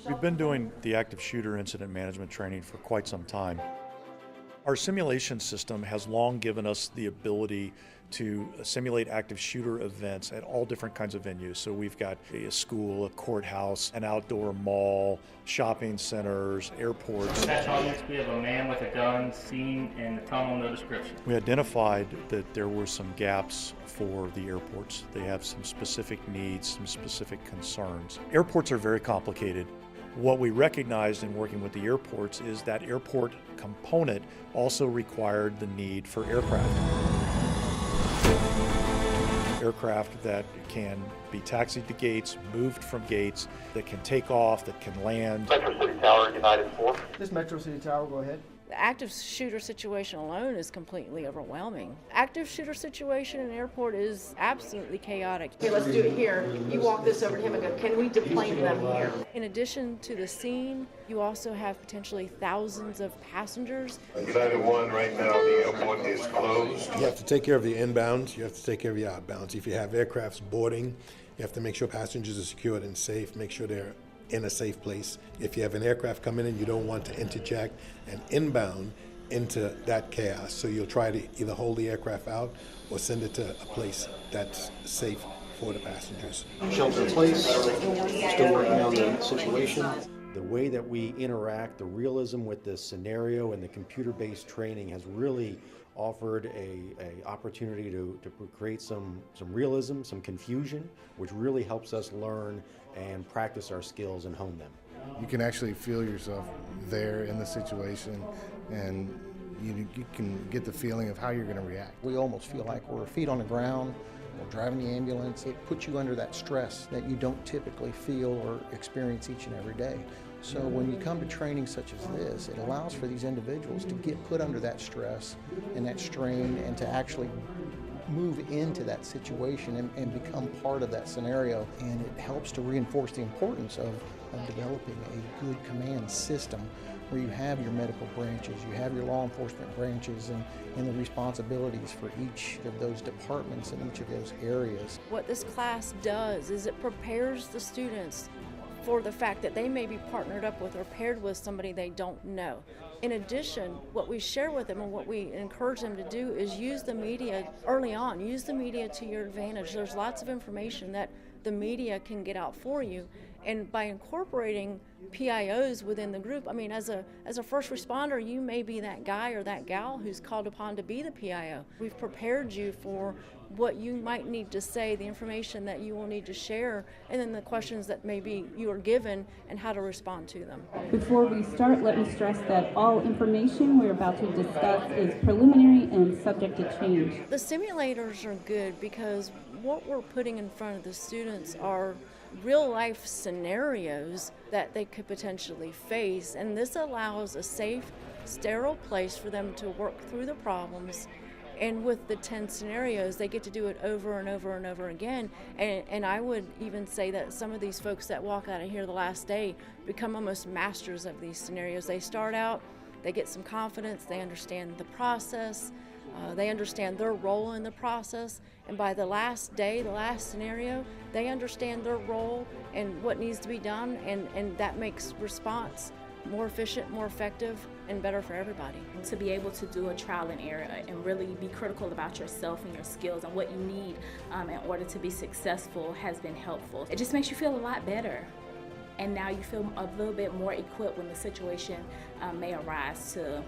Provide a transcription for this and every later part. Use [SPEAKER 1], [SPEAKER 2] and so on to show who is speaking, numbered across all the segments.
[SPEAKER 1] We've been doing the active shooter incident management training for quite some time. Our simulation system has long given us the ability to simulate active shooter events at all different kinds of venues. So we've got a school, a courthouse, an outdoor mall, shopping centers, airports.
[SPEAKER 2] Dispatch audience, we have a man with a gun seen in the tunnel, no description.
[SPEAKER 1] We identified that there were some gaps for the airports. They have some specific needs, some specific concerns. Airports are very complicated. What we recognized in working with the airports is that airport component also required the need for aircraft. Aircraft that can be taxied to gates, moved from gates, that can take off, that can land.
[SPEAKER 3] Metro City Tower, United 4.
[SPEAKER 4] This Metro City Tower, go ahead.
[SPEAKER 5] The active shooter situation alone is completely overwhelming. Active shooter situation in an airport is absolutely chaotic.
[SPEAKER 6] Okay, let's do it here. You walk this over to him and go, can we deplane them here?
[SPEAKER 5] In addition to the scene, you also have potentially thousands of passengers.
[SPEAKER 3] United 1, right now the airport is closed.
[SPEAKER 7] You have to take care of the inbounds, you have to take care of the outbounds. If you have aircrafts boarding, you have to make sure passengers are secured and safe, make sure they're in a safe place. If you have an aircraft coming in, you don't want to interject and inbound into that chaos. So you'll try to either hold the aircraft out or send it to a place that's safe for the passengers.
[SPEAKER 4] Shelter in place, still working on the situation. The way that we interact, the realism with the scenario and the computer-based training has really offered a opportunity to create some realism, some confusion, which really helps us learn and practice our skills and hone them.
[SPEAKER 8] You can actually feel yourself there in the situation, and you can get the feeling of how you're going to react.
[SPEAKER 9] We almost feel like we're feet on the ground, we're driving the ambulance. It puts you under that stress that you don't typically feel or experience each and every day. So when you come to training such as this, it allows for these individuals to get put under that stress and that strain and to actually move into that situation and become part of that scenario. And it helps to reinforce the importance of developing a good command system where you have your medical branches, you have your law enforcement branches, and the responsibilities for each of those departments in each of those areas.
[SPEAKER 5] What this class does is it prepares the students for the fact that they may be partnered up with or paired with somebody they don't know. In addition, what we share with them and what we encourage them to do is use the media early on. Use the media to your advantage. There's lots of information that the media can get out for you. And by incorporating PIOs within the group, I mean, as a first responder, you may be that guy or that gal who's called upon to be the PIO. We've prepared you for what you might need to say, the information that you will need to share, and then the questions that maybe you are given and how to respond to them.
[SPEAKER 10] Before we start, let me stress that all information we're about to discuss is preliminary and subject to change.
[SPEAKER 5] The simulators are good because what we're putting in front of the students are real-life scenarios that they could potentially face, and this allows a safe, sterile place for them to work through the problems. And with the 10 scenarios, they get to do it over and over and over again. And I would even say that some of these folks that walk out of here the last day become almost masters of these scenarios. They start out, they get some confidence, they understand the process, they understand their role in the process, and by the last day, the last scenario, they understand their role and what needs to be done, and that makes response more efficient, more effective, and better for everybody.
[SPEAKER 11] To be able to do a trial and error and really be critical about yourself and your skills and what you need in order to be successful has been helpful. It just makes you feel a lot better. And now you feel a little bit more equipped when the situation may arise to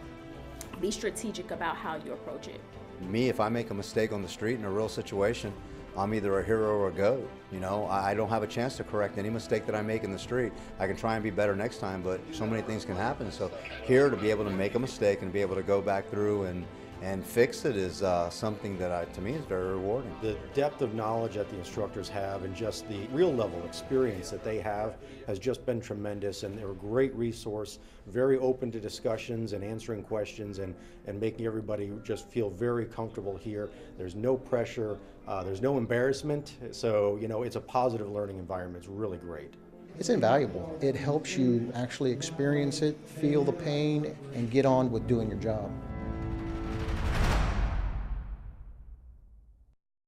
[SPEAKER 11] be strategic about how you approach it.
[SPEAKER 12] Me, if I make a mistake on the street in a real situation, I'm either a hero or a goat. You know, I don't have a chance to correct any mistake that I make in the street. I can try and be better next time, but so many things can happen. So here, to be able to make a mistake and be able to go back through and fix it is something that to me is very rewarding.
[SPEAKER 4] The depth of knowledge that the instructors have and just the real level experience that they have has just been tremendous, and they're a great resource, very open to discussions and answering questions and making everybody just feel very comfortable here. There's no pressure, there's no embarrassment, so you know, it's a positive learning environment. It's really great.
[SPEAKER 9] It's invaluable. It helps you actually experience it, feel the pain, and get on with doing your job.